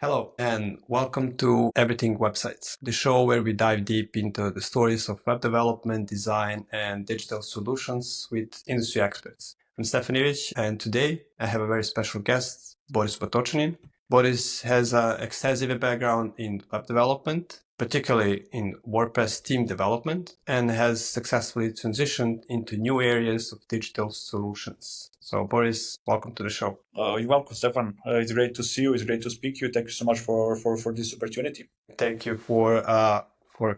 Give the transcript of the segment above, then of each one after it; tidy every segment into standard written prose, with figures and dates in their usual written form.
Hello and welcome to Everything Websites, the show where we dive deep into the stories of web development, design, and digital solutions with industry experts. I'm Stefan Ivić, and today I have a very special guest, Boris Batocanin. Boris has an extensive background in web development, particularly in WordPress theme development, and has successfully transitioned into new areas of digital solutions. So Boris, welcome to the show. You're welcome, Stefan. It's great to see you. It's great to speak to you. Thank you so much for this opportunity. Thank you for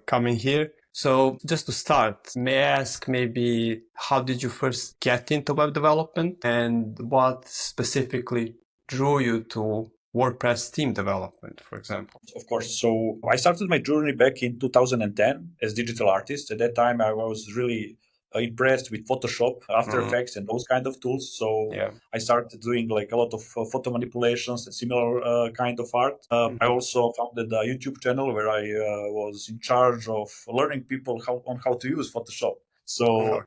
coming here. So just to start, may I ask maybe how did you first get into web development and what specifically drew you to WordPress theme development, for example? Of course. So I started my journey back in 2010 as digital artist. At that time, I was really impressed with Photoshop, After Effects, and those kind of tools. So Yeah. I started doing like a lot of photo manipulations and similar kind of art. I also founded a YouTube channel where I was in charge of learning people how to use Photoshop. So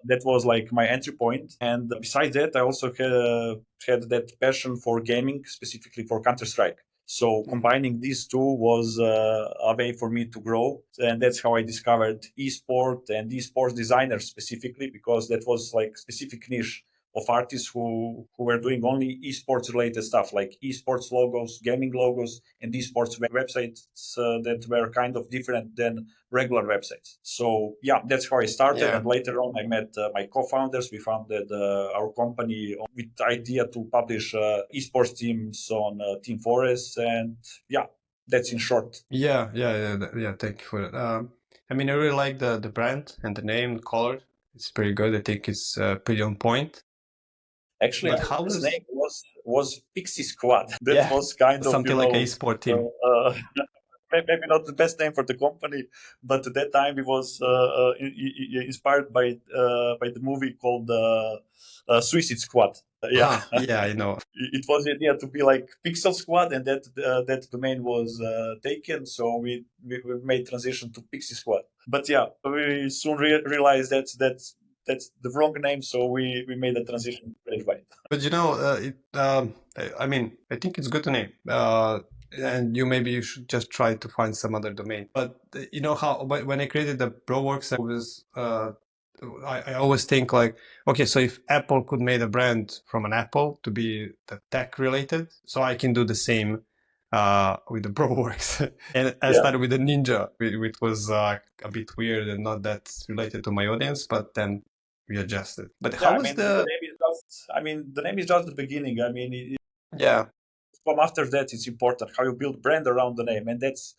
that was like my entry point. And besides that, I also had that passion for gaming, specifically for Counter-Strike. So combining these two was a way for me to grow. And that's how I discovered eSport and eSports designers specifically, because that was like specific niche of artists who were doing only esports related stuff, like esports logos, gaming logos, and esports websites that were kind of different than regular websites. So yeah, that's how I started. Yeah. And later on, I met my co-founders. We founded our company with the idea to publish esports teams on Team Forest. And yeah, that's in short. Yeah. Thank you for that. I mean, I really like the brand and the name, the color. It's pretty good. I think it's pretty on point. Actually, But how his was name was Pixie Squad. That was kind of something like a e-sport team? maybe not the best name for the company, but at that time it was inspired by the movie called Suicide Squad. Yeah, Yeah, I know. it was the idea to be like Pixel Squad, and that domain was taken, so we made transition to Pixie Squad. But yeah, we soon realized that's the wrong name, so we made a transition right away. But I mean, I think it's a good name. And you should just try to find some other domain. But you know how when I created the Broworks, I always think like, okay, so if Apple could make a brand from an apple to be the tech related, so I can do the same with the Broworks. And I started with the Ninja, which was a bit weird and not that related to my audience, but then we adjusted. But Yeah, how was the name is just the beginning. I mean, yeah. from after that, it's important how you build brand around the name, and that's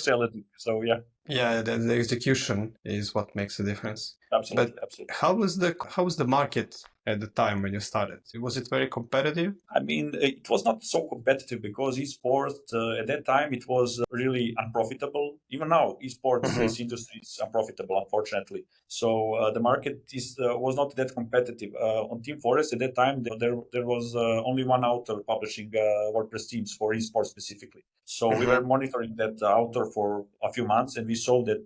challenging. So yeah, Yeah, the execution is what makes the difference. absolutely, But absolutely. how was the market at the time when you started? Was it very competitive? I mean, it was not so competitive because esports at that time it was really unprofitable. Even now, esports this industry is unprofitable, unfortunately. So the market was not that competitive. On Team Forest at that time, there was only one author publishing WordPress themes for esports specifically. So we were monitoring that author for a few months, and we saw that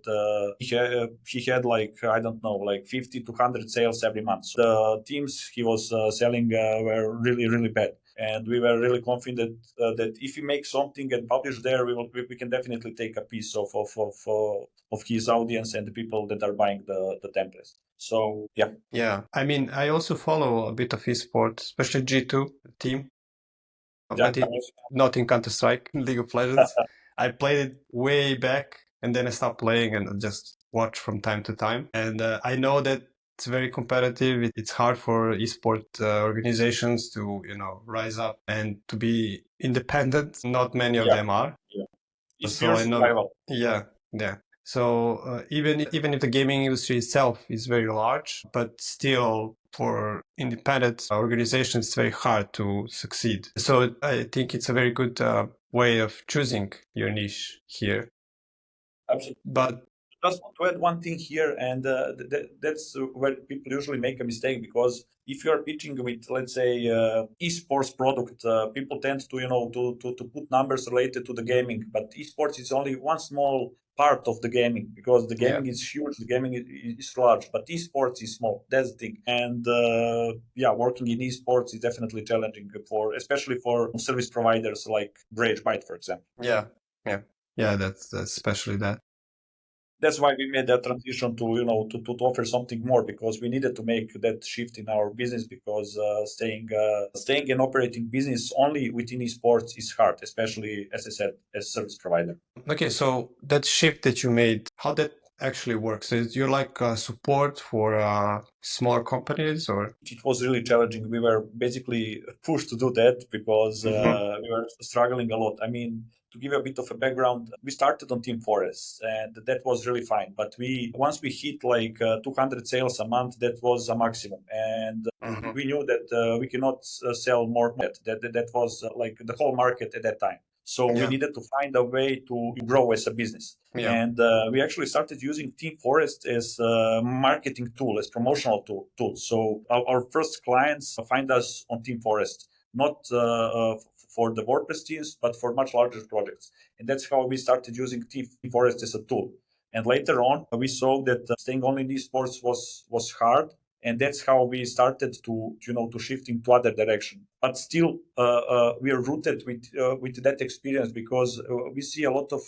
he had like, I don't know, like 50 to 100 sales every month. So the teams he was selling were really, really bad. And we were really confident that if we make something and publish there, we can definitely take a piece of his audience and the people that are buying the templates. So yeah. Yeah, I mean, I also follow a bit of esports, especially G2 team, Yeah. but not in Counter-Strike, League of Legends. I played it way back and then I stopped playing and just watch from time to time. And I know that it's very competitive. It's hard for esport organizations to, rise up and to be independent. Not many of them are. Yeah. It's So pure I know. survival. Yeah. So even if the gaming industry itself is very large, but still for independent organizations, it's very hard to succeed. So I think it's a very good way of choosing your niche here. Absolutely. But just want to add one thing here, and that's where people usually make a mistake, because if you are pitching with, let's say, esports product, people tend to, to put numbers related to the gaming, but esports is only one small part of the gaming, because the Yeah. gaming is huge, the gaming is large, but esports is small. That's the thing. And yeah, working in esports is definitely challenging for, especially for service providers like Byte, for example. Yeah. Yeah. Yeah. That's especially that. That's why we made that transition to, to offer something more, because we needed to make that shift in our business, because staying and operating business only within esports is hard, especially, as I said, as service provider. Okay, so that shift that you made, how that actually works? Is you like support for smaller companies or? It was really challenging. We were basically pushed to do that, because Mhm. we were struggling a lot. I mean, to give you a bit of a background, we started on Team Forest, and that was really fine. But once we hit like 200 sales a month, that was a maximum, and Mhm. we knew that we cannot sell more. That was like the whole market at that time. So we Yeah. needed to find a way to grow as a business. Yeah. And we actually started using Team Forest as a marketing tool, as promotional tool. So our first clients find us on Team Forest, not for the WordPress teams, but for much larger projects. And that's how we started using Team Forest as a tool. And later on, we saw that staying only in esports was hard, and that's how we started to shift into other direction. But still, we are rooted with that experience, because we see a lot of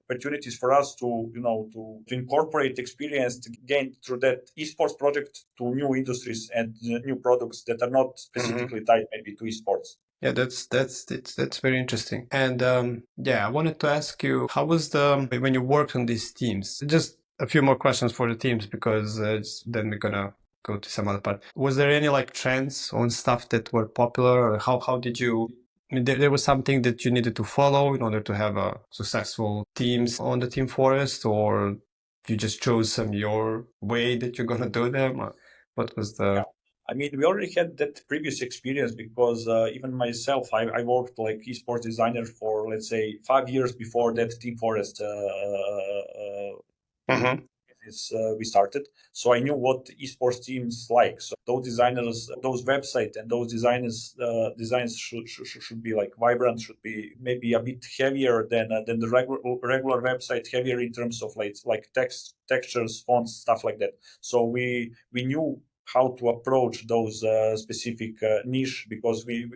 opportunities for us to incorporate experience to gain through that esports project to new industries and new products that are not Mhm. specifically tied maybe to esports. Yeah, that's very interesting. And yeah, I wanted to ask you, how was when you worked on these teams? Just a few more questions for the teams because then we're gonna go to some other part. Was there any like trends on stuff that were popular, or how did you? I mean, there was something that you needed to follow in order to have a successful teams on the Team Forest, or you just chose some your way that you're gonna do them? Or what was the? Yeah. I mean, we already had that previous experience, because even myself, I worked like esports designer for, let's say, 5 years before that Team Forest Mhm. we started. So I knew what esports teams like. So those designers, those website and those designs should be like vibrant, should be maybe a bit heavier than the regular website, heavier in terms of like text, textures, fonts, stuff like that. So we knew how to approach those specific niche, because we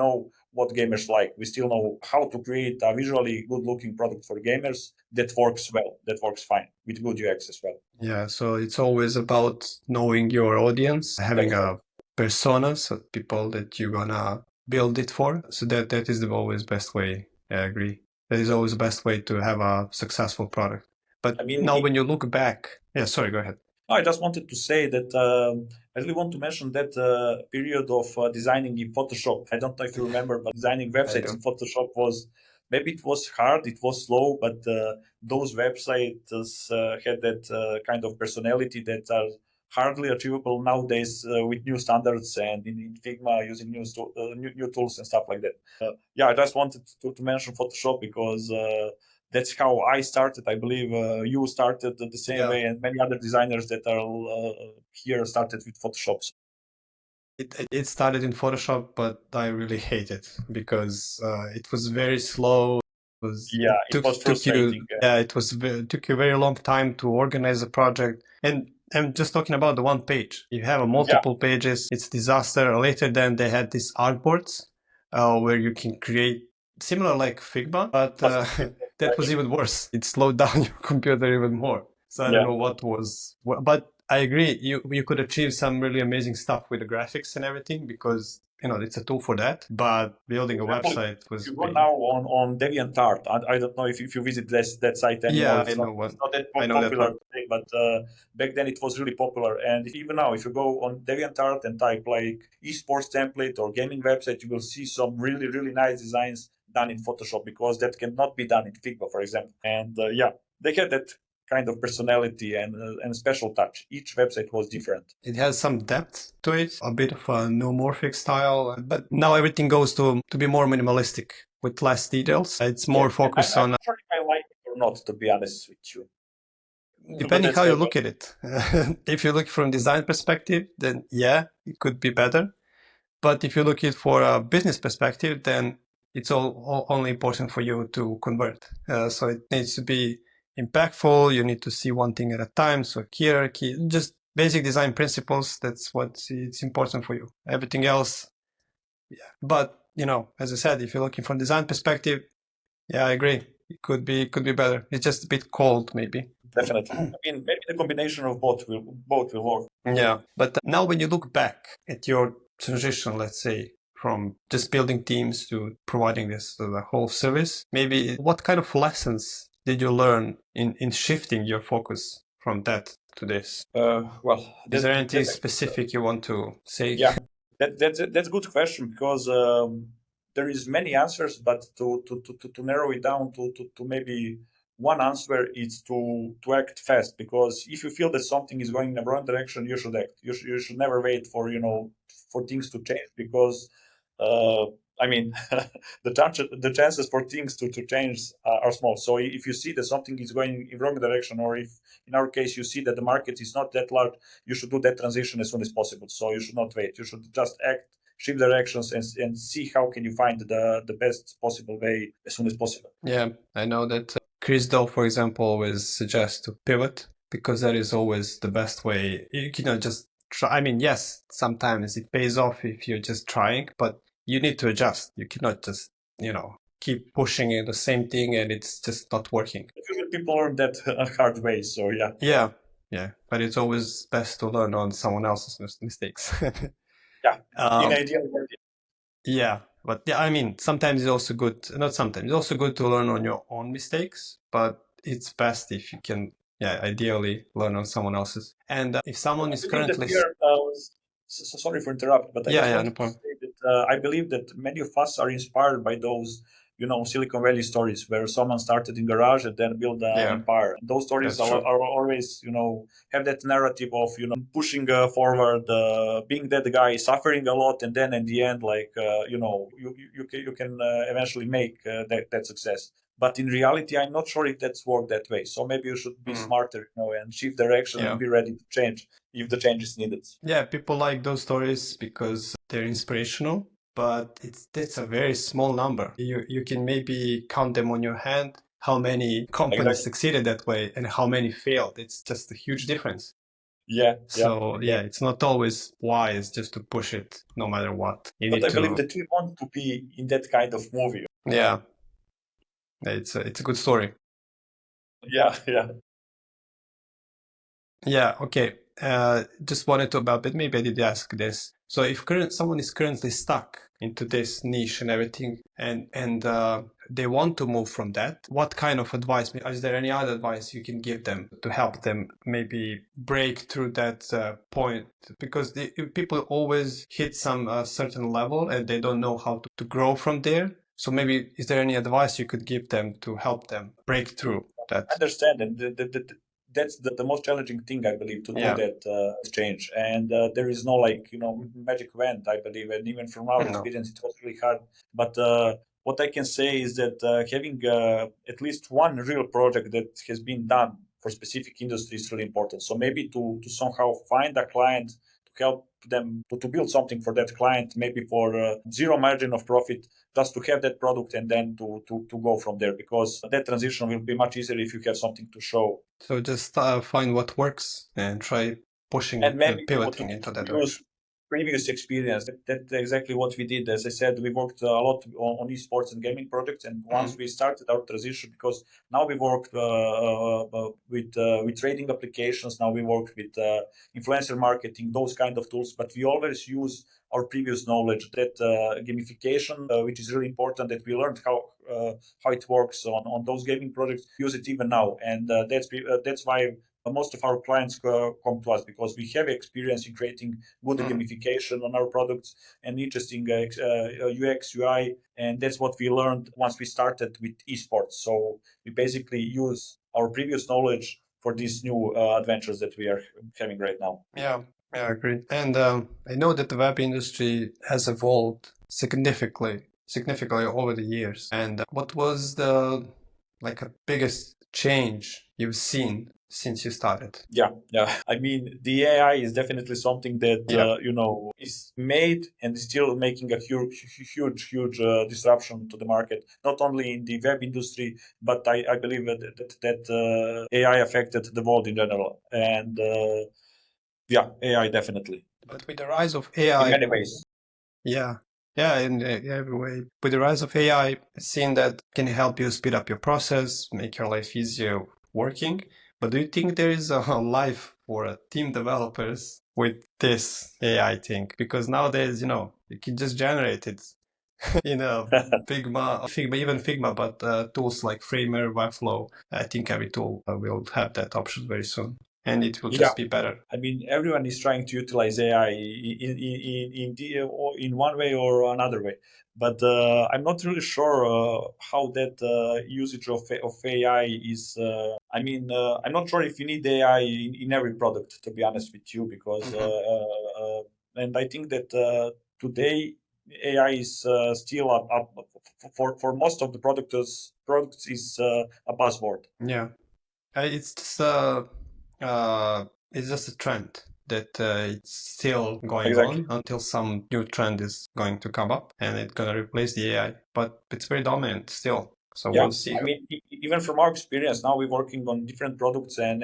know what gamers like. We still know how to create a visually good looking product for gamers that works well, that works fine with good UX as well. Yeah, so it's always about knowing your audience, having That's right. a persona, so people that you're gonna build it for. So that is the always best way. I agree. That is always the best way to have a successful product. But I mean, now when you look back, yeah, sorry, go ahead. I just wanted to say that I really want to mention that period of designing in Photoshop. I don't know if you remember, but designing I websites do. in Photoshop was, maybe it was hard, it was slow, but those websites had that kind of personality that are hardly achievable nowadays with new standards and in Figma using new tools and stuff like that. Yeah, I just wanted to mention Photoshop, because that's how I started. I believe you started the same Yeah. way, and many other designers that are here started with Photoshop. It started in Photoshop, but I really hate it because it was very slow. Yeah, It it was took you frustrating. yeah, it took you a very long time to organize a project. And I'm just talking about the one page. You have a Yeah, multiple pages, it's disaster. Later then they had these artboards where you can create similar like Figma, but was that was even worse. It slowed down your computer even more. So I don't yeah. know but I agree. You could achieve some really amazing stuff with the graphics and everything because it's a tool for that. But building a For example, website if was you go pain. now on DeviantArt, I don't know if you visit that site anymore. Yeah, I It's not know it's one. not that I know that popular one. today, but back then it was really popular. And even now, if you go on DeviantArt and type like esports template or gaming website, you will see some really nice designs done in Photoshop, because that cannot be done in Figma, for example. And yeah, they had that kind of personality and special touch. Each website was different. It has some depth to it, a bit of a neomorphic style, but now everything goes to be more minimalistic with less details. It's Yeah, more and focused I'm on not sure if I like it or not, to be honest with you. depending that's how you fair. look at it. If you look from design perspective, then yeah, it could be better. But if you look at it for a business perspective, then it's all only important for you to convert. So it needs to be impactful. You need to see one thing at a time. So hierarchy, just basic design principles. That's what it's important for you. Everything else, yeah. But as I said, if you're looking from design perspective, yeah, I agree. It could be better. It's just a bit cold, maybe. Definitely. I mean, maybe the combination of both will work. Yeah, but now when you look back at your transition, let's say, from just building teams to providing this the whole service, maybe what kind of lessons did you learn in shifting your focus from that to this? Well, Is there that, anything that's specific you want to say? yeah, that's a good question because there is many answers, but to narrow it down to maybe one answer is to act fast, because if you feel that something is going in the wrong direction, you should act. You should never wait for for things to change, because uh, I mean the chances for things to change are small. So if you see that something is going in wrong direction, or if in our case you see that the market is not that large, you should do that transition as soon as possible. So you should not wait. You should just act, shift directions, and see how can you find the best possible way as soon as possible. Yeah, I know that Chris Doll, for example, always suggests to pivot because that is always the best way. You cannot just try. I mean, yes, sometimes it pays off if you're just trying, but you need to adjust. You cannot just, keep pushing in the same thing and it's just not working. Usually people learn that a hard way. So yeah, Yeah, yeah, but it's always best to learn on someone else's mistakes. yeah. In um, ideal world, Yeah, but yeah, I mean, sometimes it's also good, not sometimes, it's also good to learn on your own mistakes, but it's best if you can, yeah, ideally learn on someone else's. And if someone I is believe that currently, we are. Sorry for interrupt, but I yeah, just yeah, no wanted to problem. say that I believe that many of us are inspired by those, Silicon Valley stories where someone started in garage and then built an Yeah, empire. And those stories that's true. are always, have that narrative of, pushing forward, being that guy, suffering a lot, and then in the end, like, you can eventually make that success. But in reality, I'm not sure if that's worked that way. So maybe you should be Mm, smarter, and shift direction and yeah. be ready to change if the change is needed. Yeah, people like those stories because they're inspirational, but it's a very small number. You can maybe count them on your hand how many companies Exactly. succeeded that way and how many failed. It's just a huge difference. Yeah, yeah, So yeah, exactly. it's not always wise just to push it no matter what. You But need I believe to, that we want to be in that kind of movie. yeah, it's a good story. Yeah, yeah. Yeah, okay. Just wanted to about, but maybe I did ask this. So if someone is currently stuck into this niche and everything, and they want to move from that, what kind of advice? Is there any other advice you can give them to help them maybe break through that point? Because people always hit some certain level and they don't know how to grow from there. So maybe is there any advice you could give them to help them break through I that? understand, and that's the most challenging thing, I believe, to do Yeah. that change. And there is no, like, magic wand, I believe, and even from our No. experience, it was really hard. But what I can say is that having at least one real project that has been done for specific industry is really important. So maybe to somehow find a client, to help them to build something for that client, maybe for zero margin of profit, just to have that product and then to go from there, because that transition will be much easier if you have something to show. So just find what works and try pushing, And maybe pivoting into that to use direction. previous experience. That's exactly what we did. As I said, we worked a lot on esports and gaming projects, and once Mm. we started our transition, because now we work with trading applications, now we work with influencer marketing, those kind of tools, but we always use our previous knowledge, that gamification, which is really important, that we learned how it works on those gaming projects, use it even now. And that's why most of our clients come to us, because we have experience in creating good Mm. gamification on our products and interesting UX, UI, and that's what we learned once we started with esports. So we basically use our previous knowledge for these new adventures that we are having right now. Yeah, yeah, I agree. And I know that the web industry has evolved significantly over the years. And what was the like a biggest change you've seen since you started? Yeah. I mean, the AI is definitely something that Yeah. is made and is still making a huge disruption to the market. Not only in the web industry, but I believe that AI affected the world in general. And yeah, AI definitely But with the rise of in AI, many ways. yeah, yeah, in every way. With the rise of AI, I've seen that can help you speed up your process, make your life easier working. But do you think there is a life for team developers with this AI thing? Because nowadays, you can just generate it in a Figma, even Figma, but tools like Framer, Webflow, I think every tool will have that option very soon, and it will Yeah. just be better. I mean, everyone is trying to utilize AI in one way or another way, but I'm not really sure how that usage of AI is. I mean, I'm not sure if you need AI in every product, to be honest with you, because and I think that today AI is still for most of the products is a buzzword. Yeah. It's just it's just a trend that it's still going Exactly. on until some new trend is going to come up and it's gonna replace the AI. But it's very dominant still, so Yeah, we'll see. I mean, even from our experience, now we're working on different products, and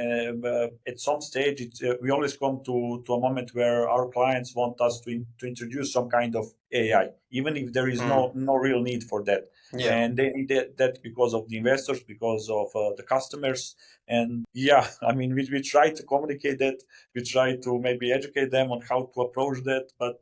at some stage, we always come to a moment where our clients want us to introduce some kind of AI, even if there is Mm. no real need for that. Yeah, And they need that because of the investors, because of the customers, and yeah, I mean, we try to communicate that, we try to maybe educate them on how to approach that, but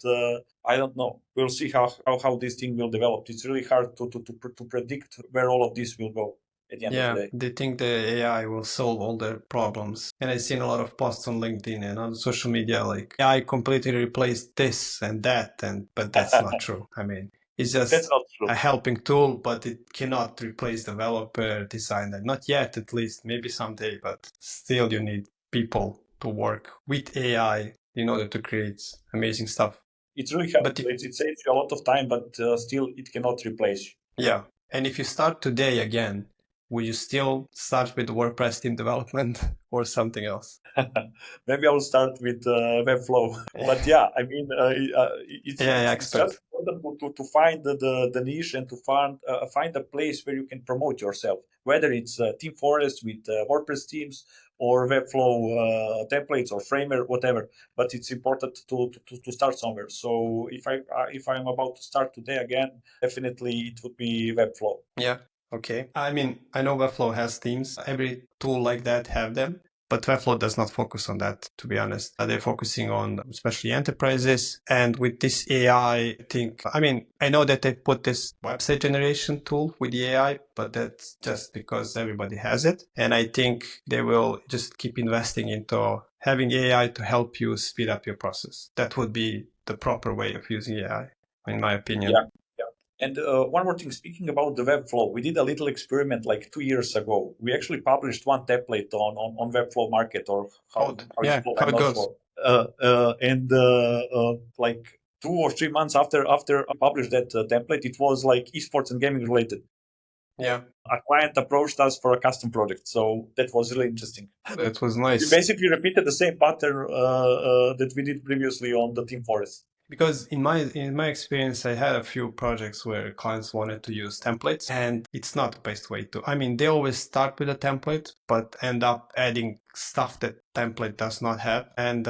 I don't know. We'll see how this thing will develop. It's really hard to predict where all of this will go at the end of the yeah. day. They think the AI will solve all their problems, and I've seen a lot of posts on LinkedIn and on social media like AI completely replaced this and that, and but that's not true. I mean, it's That's just not true. a helping tool, but it cannot replace developer, designer. Not yet, at least. Maybe someday, but still, you need people to work with AI in order to create amazing stuff. It's really hard. But if, It saves you a lot of time, but still, it cannot replace you. yeah, and if you start today again, will you still start with WordPress team development or something else? Maybe I will start with Webflow. But yeah, I mean, Yeah, it's just expert. important to find the niche and to find a place where you can promote yourself, whether it's Team Forest with WordPress teams or Webflow templates or Framer, whatever. But it's important to start somewhere. So if I'm about to start today again, definitely it would be Webflow. Yeah. Okay. I mean, I know Webflow has themes. Every tool like that have them, but Webflow does not focus on that, to be honest. They're focusing on especially enterprises. And with this AI, I think, I mean, I know that they put this website generation tool with the AI, but that's just because everybody has it. And I think they will just keep investing into having AI to help you speed up your process. That would be the proper way of using AI, in my opinion. Yeah. Yeah. And one more thing, speaking about the Webflow, we did a little experiment like 2 years ago. We actually published one template on Webflow Market, or Oh, how it's yeah, called, how I'm it not goes. sure. And like 2 or 3 months after I published that template, it was like esports and gaming related. Yeah, A client approached us for a custom project, so that was really interesting. that was We nice. basically repeated the same pattern that we did previously on the Team Forest. Because in my experience, I had a few projects where clients wanted to use templates, and it's not the best way to. I mean, they always start with a template, but end up adding stuff that template does not have, and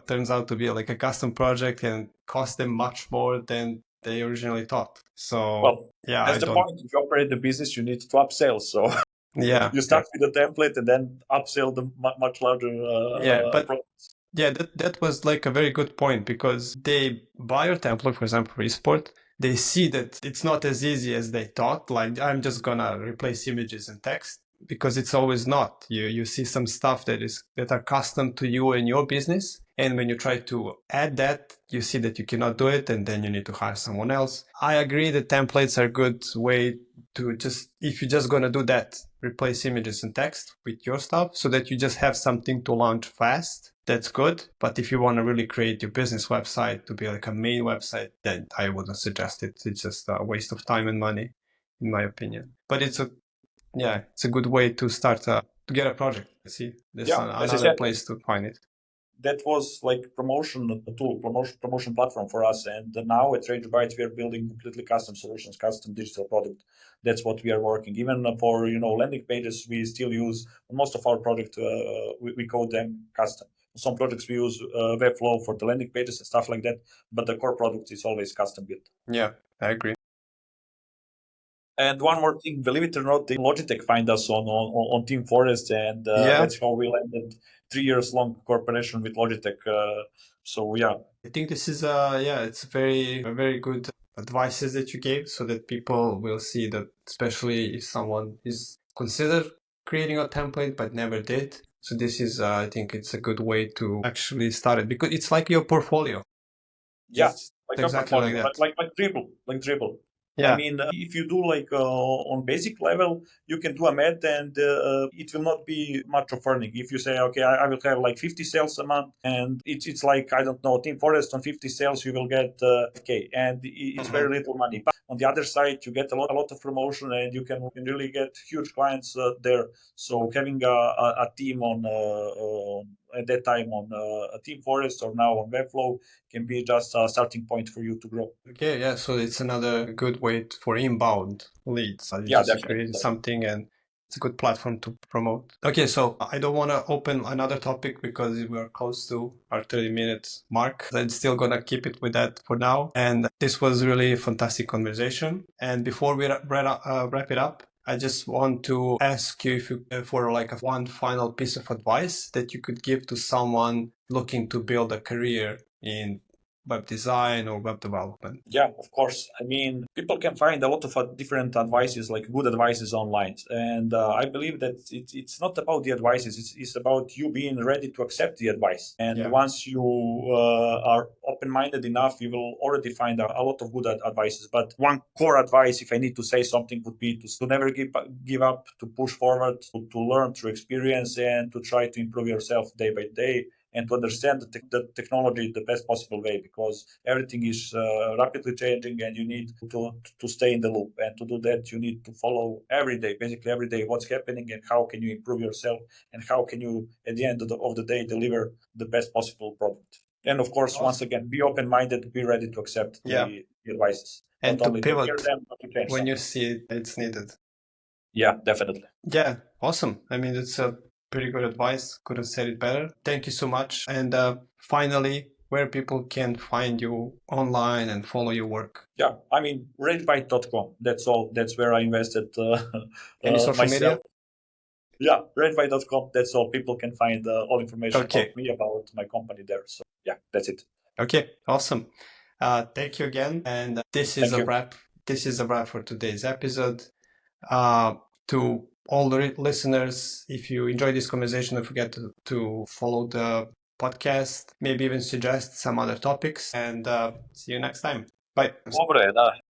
turns out to be like a custom project and cost them much more than they originally thought. So Well, yeah, I that's the don't. point. If you operate the business, you need to upsell. So Yeah, you start with a template and then upsell the much larger yeah, but products. yeah, that was like a very good point because they buy your template, for example, for eSport. They see that it's not as easy as they thought. Like I'm just gonna replace images and text because it's always not. You see some stuff that are custom to you and your business, and when you try to add that, you see that you cannot do it, and then you need to hire someone else. I agree that templates are a good way to just if you're just gonna do that, replace images and text with your stuff so that you just have something to launch fast. That's good. But if you want to really create your business website to be like a main website, then I wouldn't suggest it. It's just a waste of time and money, in my opinion. But it's a yeah, it's a good way to start to get a project. See, there's another place to find it. That was like promotion tool, promotion platform for us. And now at RageByte, we are building completely custom solutions, custom digital product. That's what we are working. Even for landing pages, we still use most of our project. We code them custom. Some projects we use Webflow for the landing pages and stuff like that, but the core product is always custom built. Yeah, I agree. And one more thing, believe it or not, Logitech find us on Team Forest, and that's how we landed 3 years long cooperation with Logitech. So yeah, I think this is it's very good advices that you gave, so that people will see that, especially if someone is considered creating a template but never did. So this is I think it's a good way to actually start it, because it's like your portfolio. Yeah, It's exactly like that. Like dribble. Yeah. I mean, if you do like on basic level, you can do a med, and it will not be much of earning. If you say, okay, I will have like 50 sales a month, and it's like, I don't know, Team Forest on 50 sales, you will get okay, and it's very little money. But on the other side, you get a lot of promotion, and you can really get huge clients there. So having a team on at that time on a Team Forest or now on Webflow can be just a starting point for you to grow. Okay, yeah, so it's another good way for inbound leads. You Yeah, just definitely. created something, and it's a good platform to promote. Okay, so I don't want to open another topic because we're close to our 30 minutes mark. I'm still going to keep it with that for now. And this was really a fantastic conversation. And before we wrap it up, I just want to ask you for like one final piece of advice that you could give to someone looking to build a career in web design or web development. Yeah, of course. I mean, people can find a lot of different advices, like good advices online. And I believe that it's not about the advices, it's about you being ready to accept the advice. And once you are open-minded enough, you will already find a lot of good advices. But one core advice, if I need to say something, would be to never give up, to push forward, to learn through experience, and to try to improve yourself day by day, and to understand the technology the best possible way, because everything is rapidly changing, and you need to stay in the loop. And to do that, you need to follow basically every day, what's happening and how can you improve yourself, and how can you, at the end of the day, deliver the best possible product. And of course, once again, be open-minded, be ready to accept the advices. And not to only pivot to hear them, but to change when something. you see it's needed. Yeah, definitely. Yeah, awesome. I mean, it's a pretty good advice. Couldn't say it better. Thank you so much. And finally, where people can find you online and follow your work. Yeah, I mean, ragebyte.com. That's all. That's where I invested Any social media? Yeah, ragebyte.com. That's all. People can find all information about me, about my company there. So yeah, that's it. Okay, awesome. Thank you again. And this is a wrap. This is a wrap for today's episode. To all the listeners, if you enjoyed this conversation, don't forget to follow the podcast, maybe even suggest some other topics, and see you next time. Bye. Dobre, da.